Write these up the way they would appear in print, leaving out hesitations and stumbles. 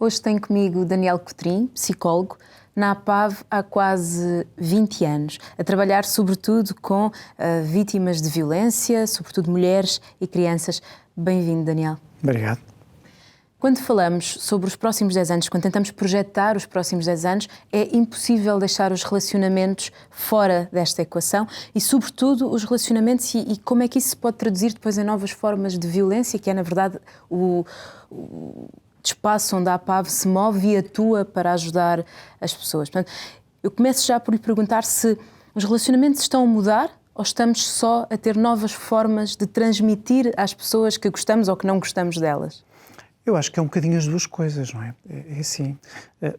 Hoje tenho comigo Daniel Cotrim, psicólogo, na APAV há quase 20 anos, a trabalhar sobretudo com vítimas de violência, sobretudo mulheres e crianças. Bem-vindo, Daniel. Obrigado. Quando falamos sobre os próximos 10 anos, quando tentamos projetar os próximos 10 anos, é impossível deixar os relacionamentos fora desta equação e, sobretudo, os relacionamentos e como é que isso se pode traduzir depois em novas formas de violência, que é, na verdade, o espaço onde a APAV se move e atua para ajudar as pessoas. Portanto, eu começo já por lhe perguntar se os relacionamentos estão a mudar ou estamos só a ter novas formas de transmitir às pessoas que gostamos ou que não gostamos delas? Eu acho que é um bocadinho as duas coisas, não é? É assim,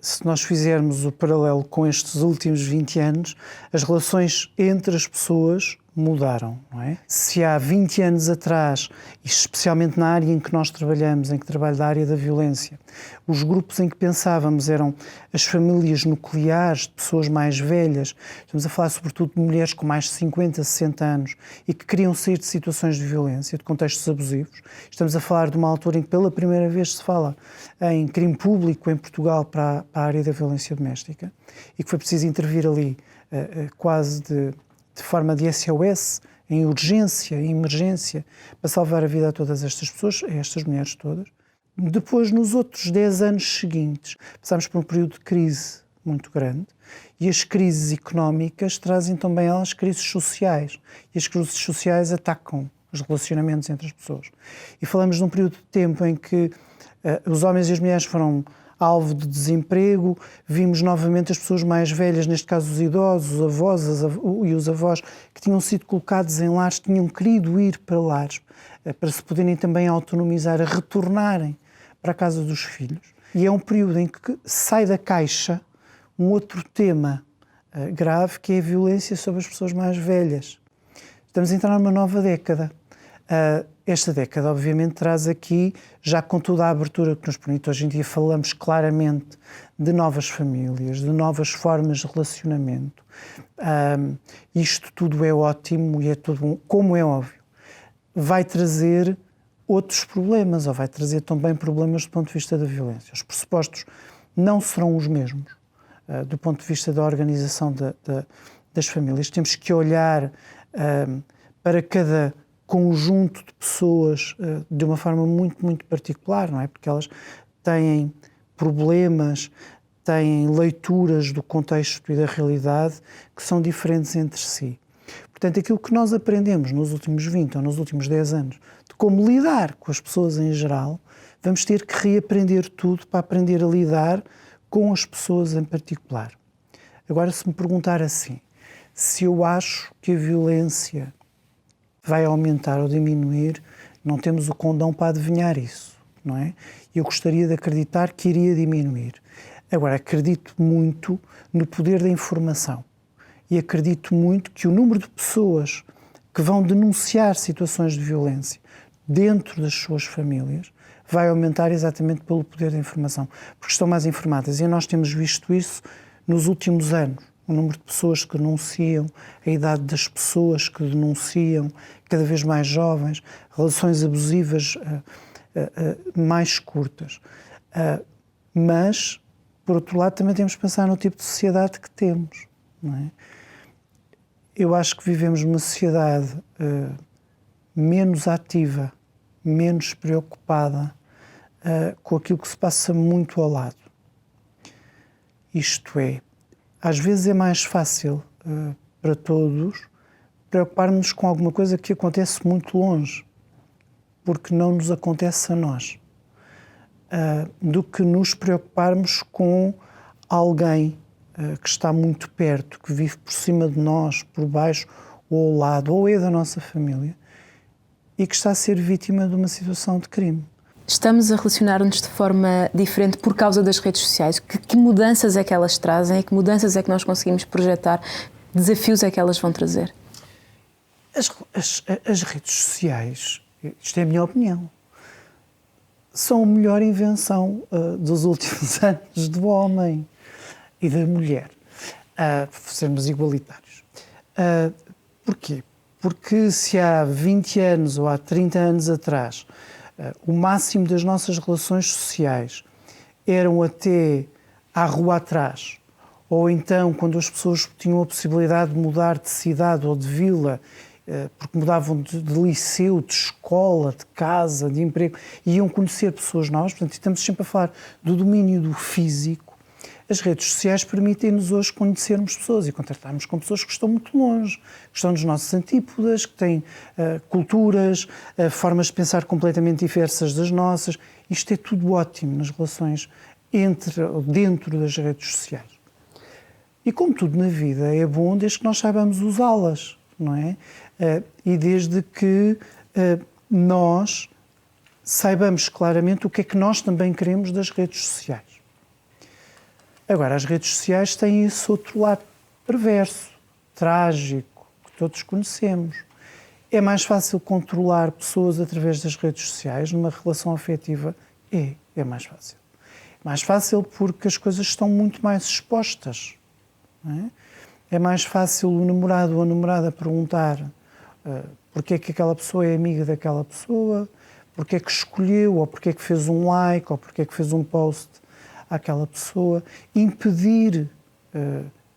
se nós fizermos o paralelo com estes últimos 20 anos, as relações entre as pessoas mudaram, não é? Se há 20 anos atrás, e especialmente na área em que nós trabalhamos, em que trabalho da área da violência, os grupos em que pensávamos eram as famílias nucleares de pessoas mais velhas, estamos a falar sobretudo de mulheres com mais de 50, 60 anos e que queriam sair de situações de violência, de contextos abusivos. Estamos a falar de uma altura em que pela primeira vez se fala em crime público em Portugal para a área da violência doméstica e que foi preciso intervir ali quase de forma de SOS, em urgência, em emergência, para salvar a vida a todas estas pessoas, a estas mulheres todas. Depois, nos outros 10 anos seguintes, passámos por um período de crise muito grande e as crises económicas trazem também elas crises sociais. E as crises sociais atacam os relacionamentos entre as pessoas. E falamos de um período de tempo em que os homens e as mulheres foram alvo de desemprego, vimos novamente as pessoas mais velhas, neste caso os idosos, os avós e os avós, que tinham sido colocados em lares, tinham querido ir para lares, para se poderem também autonomizar, a retornarem para a casa dos filhos. E é um período em que sai da caixa um outro tema grave, que é a violência sobre as pessoas mais velhas. Estamos a entrar numa nova década. Esta década, obviamente, traz aqui, já com toda a abertura que nos permite, hoje em dia falamos claramente de novas famílias, de novas formas de relacionamento. Isto tudo é ótimo e é tudo, como é óbvio, vai trazer outros problemas, ou vai trazer também problemas do ponto de vista da violência. Os pressupostos não serão os mesmos do ponto de vista da organização das famílias. Temos que olhar para cada conjunto de pessoas de uma forma muito, muito particular, não é? Porque elas têm problemas, têm leituras do contexto e da realidade que são diferentes entre si. Portanto, aquilo que nós aprendemos nos últimos 20 ou nos últimos 10 anos de como lidar com as pessoas em geral, vamos ter que reaprender tudo para aprender a lidar com as pessoas em particular. Agora, se me perguntar assim, se eu acho que a violência vai aumentar ou diminuir, não temos o condão para adivinhar isso, não é? Eu gostaria de acreditar que iria diminuir. Agora, acredito muito no poder da informação e acredito muito que o número de pessoas que vão denunciar situações de violência dentro das suas famílias vai aumentar exatamente pelo poder da informação, porque estão mais informadas. E nós temos visto isso nos últimos anos. O número de pessoas que denunciam, a idade das pessoas que denunciam, cada vez mais jovens, relações abusivas mais curtas. Mas, por outro lado, também temos que pensar no tipo de sociedade que temos, não é? Eu acho que vivemos numa sociedade menos ativa, menos preocupada com aquilo que se passa muito ao lado. Isto é, às vezes é mais fácil para todos preocupar-nos com alguma coisa que acontece muito longe, porque não nos acontece a nós, do que nos preocuparmos com alguém que está muito perto, que vive por cima de nós, por baixo ou ao lado, ou é da nossa família, e que está a ser vítima de uma situação de crime. Estamos a relacionar-nos de forma diferente por causa das redes sociais. Que mudanças é que elas trazem? Que mudanças é que nós conseguimos projetar? Que desafios é que elas vão trazer? As redes sociais, isto é a minha opinião, são a melhor invenção dos últimos anos do homem e da mulher, sermos igualitários. Porquê? Porque se há 20 anos ou há 30 anos atrás o máximo das nossas relações sociais eram até à rua atrás, ou então quando as pessoas tinham a possibilidade de mudar de cidade ou de vila, porque mudavam de liceu, de escola, de casa, de emprego, e iam conhecer pessoas novas. Portanto, estamos sempre a falar do domínio do físico. As redes sociais permitem-nos hoje conhecermos pessoas e contactarmos com pessoas que estão muito longe, que estão nos nossos antípodas, que têm culturas, formas de pensar completamente diversas das nossas. Isto é tudo ótimo nas relações dentro das redes sociais. E como tudo na vida, é bom desde que nós saibamos usá-las, não é? E desde que nós saibamos claramente o que é que nós também queremos das redes sociais. Agora, as redes sociais têm esse outro lado perverso, trágico, que todos conhecemos. É mais fácil controlar pessoas através das redes sociais numa relação afetiva? É mais fácil. Mais fácil porque as coisas estão muito mais expostas. Não é? É mais fácil o namorado ou a namorada perguntar porque é que aquela pessoa é amiga daquela pessoa, porque é que escolheu, ou porque é que fez um like, ou porque é que fez um post àquela pessoa, impedir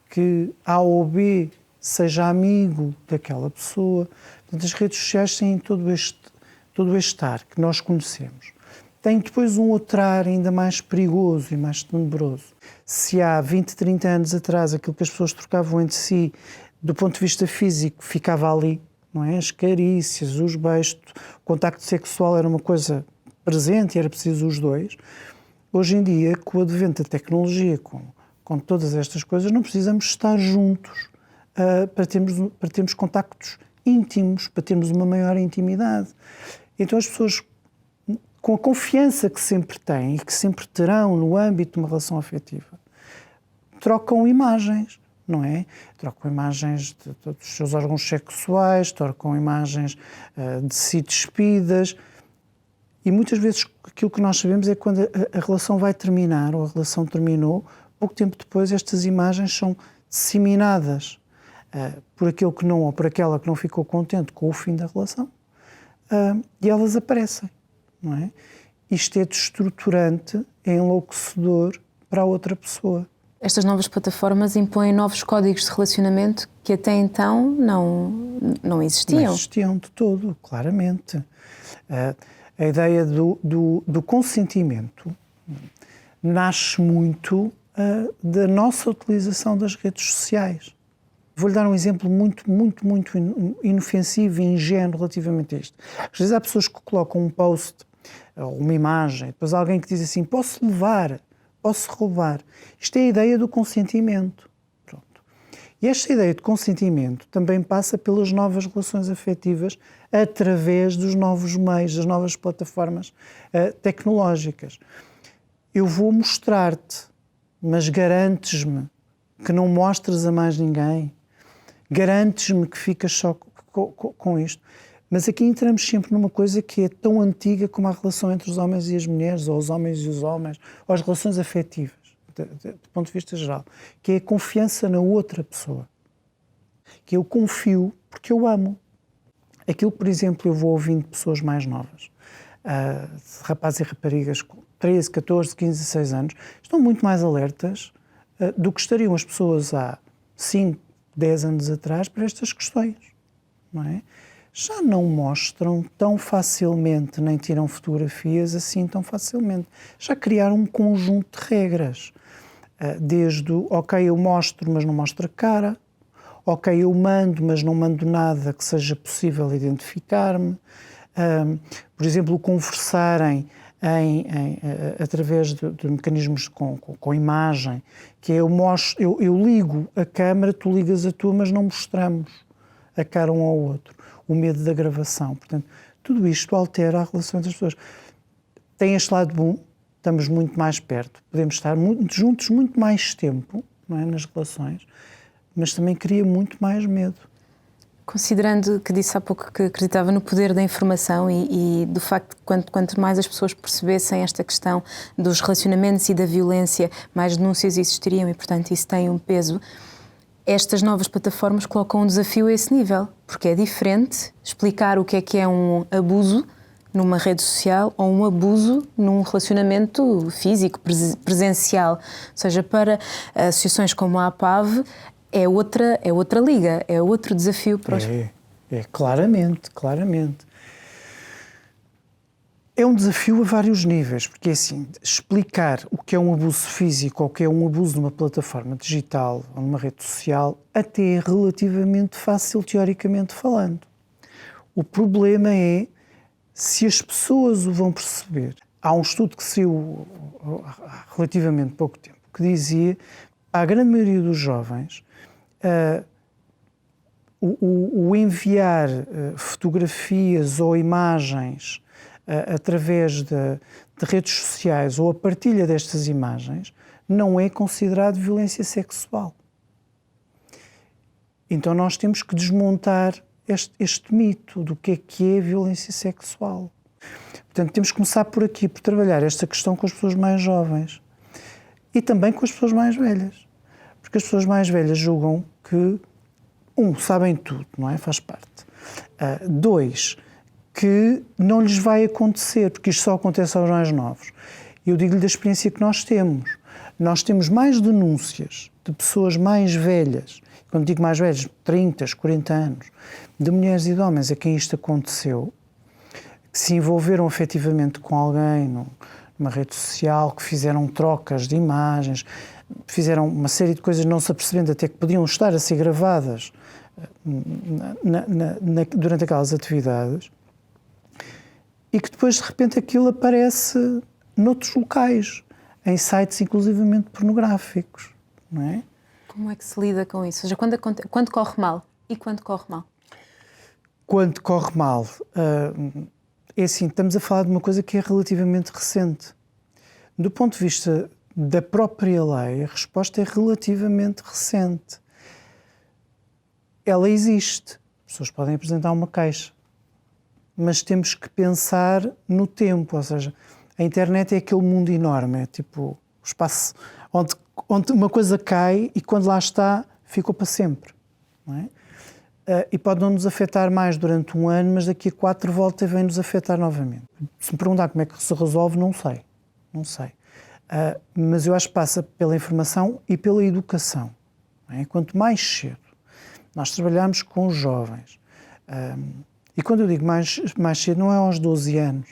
que A ou B seja amigo daquela pessoa. Portanto, as redes sociais têm todo este ar que nós conhecemos. Tem depois um outro ar ainda mais perigoso e mais tenebroso. Se há 20, 30 anos atrás aquilo que as pessoas trocavam entre si, do ponto de vista físico, ficava ali, não é? As carícias, os beijos, o contacto sexual era uma coisa presente e era preciso os dois. Hoje em dia, com o advento da tecnologia, com todas estas coisas, não precisamos estar juntos para termos contactos íntimos, para termos uma maior intimidade. Então as pessoas, com a confiança que sempre têm e que sempre terão no âmbito de uma relação afetiva, trocam imagens, não é? Trocam imagens dos seus órgãos sexuais, trocam imagens de si despidas. E muitas vezes aquilo que nós sabemos é que quando a relação vai terminar, ou a relação terminou, pouco tempo depois estas imagens são disseminadas por aquele que não, ou por aquela que não ficou contente com o fim da relação, e elas aparecem, não é? Isto é destruturante, é enlouquecedor para a outra pessoa. Estas novas plataformas impõem novos códigos de relacionamento que até então não existiam. Não existiam de todo, claramente. A ideia do consentimento nasce muito da nossa utilização das redes sociais. Vou-lhe dar um exemplo muito inofensivo e ingênuo relativamente a isto. Às vezes há pessoas que colocam um post ou uma imagem, depois alguém que diz assim, posso levar, posso roubar. Isto é a ideia do consentimento. Pronto. E esta ideia de consentimento também passa pelas novas relações afetivas através dos novos meios, das novas plataformas tecnológicas. Eu vou mostrar-te, mas garantes-me que não mostres a mais ninguém, garantes-me que ficas só com isto. Mas aqui entramos sempre numa coisa que é tão antiga como a relação entre os homens e as mulheres, ou os homens e os homens, ou as relações afetivas, do ponto de vista geral, que é a confiança na outra pessoa. Que eu confio porque eu amo. Aquilo, por exemplo, eu vou ouvindo pessoas mais novas, rapazes e raparigas com 13, 14, 15, 16 anos, estão muito mais alertas do que estariam as pessoas há 5, 10 anos atrás para estas questões, não é? Já não mostram tão facilmente, nem tiram fotografias assim tão facilmente. Já criaram um conjunto de regras, desde o, ok, eu mostro, mas não mostro a cara, ok, eu mando, mas não mando nada que seja possível identificar-me. Por exemplo, conversarem através de mecanismos com imagem, que é eu ligo a câmara, tu ligas a tua, mas não mostramos a cara um ao outro. O medo da gravação. Portanto, tudo isto altera a relação entre as pessoas. Tem este lado bom, estamos muito mais perto, podemos estar juntos muito mais tempo, não é, nas relações, mas também cria muito mais medo. Considerando que disse há pouco que acreditava no poder da informação e do facto de quanto mais as pessoas percebessem esta questão dos relacionamentos e da violência, mais denúncias existiriam e, portanto, isso tem um peso. Estas novas plataformas colocam um desafio a esse nível, porque é diferente explicar o que é um abuso numa rede social ou um abuso num relacionamento físico, presencial. Ou seja, para associações como a APAV é outra liga, é outro desafio para os... Claramente. É um desafio a vários níveis, porque assim, explicar o que é um abuso físico ou o que é um abuso numa plataforma digital ou numa rede social até é relativamente fácil, teoricamente falando. O problema é se as pessoas o vão perceber. Há um estudo que saiu há relativamente pouco tempo que dizia que a grande maioria dos jovens o enviar fotografias ou imagens através de redes sociais ou a partilha destas imagens não é considerado violência sexual. Então nós temos que desmontar este mito do que é violência sexual. Portanto, temos que começar por aqui, por trabalhar esta questão com as pessoas mais jovens e também com as pessoas mais velhas. Porque as pessoas mais velhas julgam que, sabem tudo, não é? Faz parte. 2, que não lhes vai acontecer, porque isto só acontece aos mais novos. Eu digo-lhe da experiência que nós temos. Nós temos mais denúncias de pessoas mais velhas, quando digo mais velhas, 30, 40 anos, de mulheres e de homens a quem isto aconteceu, que se envolveram afetivamente com alguém numa rede social, que fizeram trocas de imagens, fizeram uma série de coisas não se apercebendo até que podiam estar a ser gravadas durante aquelas atividades, e que depois de repente aquilo aparece noutros locais, em sites inclusivamente pornográficos, não é? Como é que se lida com isso? Ou seja, quando corre mal e quando corre mal? Quando corre mal, é assim, estamos a falar de uma coisa que é relativamente recente. Do ponto de vista da própria lei, a resposta é relativamente recente. Ela existe. As pessoas podem apresentar uma queixa. Mas temos que pensar no tempo. Ou seja, a internet é aquele mundo enorme. É tipo o espaço onde uma coisa cai e quando lá está, ficou para sempre. Não é? E pode não nos afetar mais durante um ano, mas daqui a 4 volta e vem-nos afetar novamente. Se me perguntar como é que se resolve, não sei. Mas eu acho que passa pela informação e pela educação. Não é? Quanto mais cedo nós trabalhamos com os jovens, e quando eu digo mais cedo, não é aos 12 anos,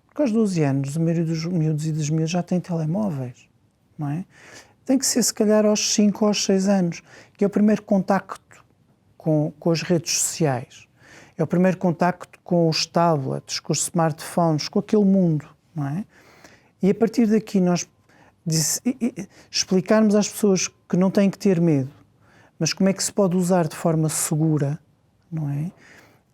porque aos 12 anos a maioria dos miúdos e das miúdas já tem telemóveis, não é? Tem que ser se calhar aos 5 ou aos 6 anos, que é o primeiro contacto com as redes sociais, é o primeiro contacto com os tablets, com os smartphones, com aquele mundo, não é? E a partir daqui nós explicarmos às pessoas que não têm que ter medo, mas como é que se pode usar de forma segura, não é?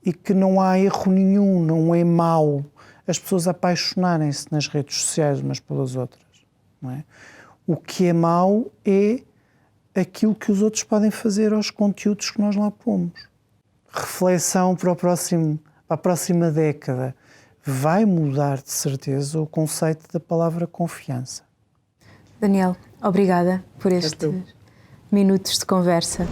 E que não há erro nenhum, não é mau as pessoas apaixonarem-se nas redes sociais umas pelas outras, não é? O que é mau é aquilo que os outros podem fazer aos conteúdos que nós lá pomos. Reflexão para a próxima década. Vai mudar, de certeza, o conceito da palavra confiança. Daniel, obrigada por estes minutos de conversa.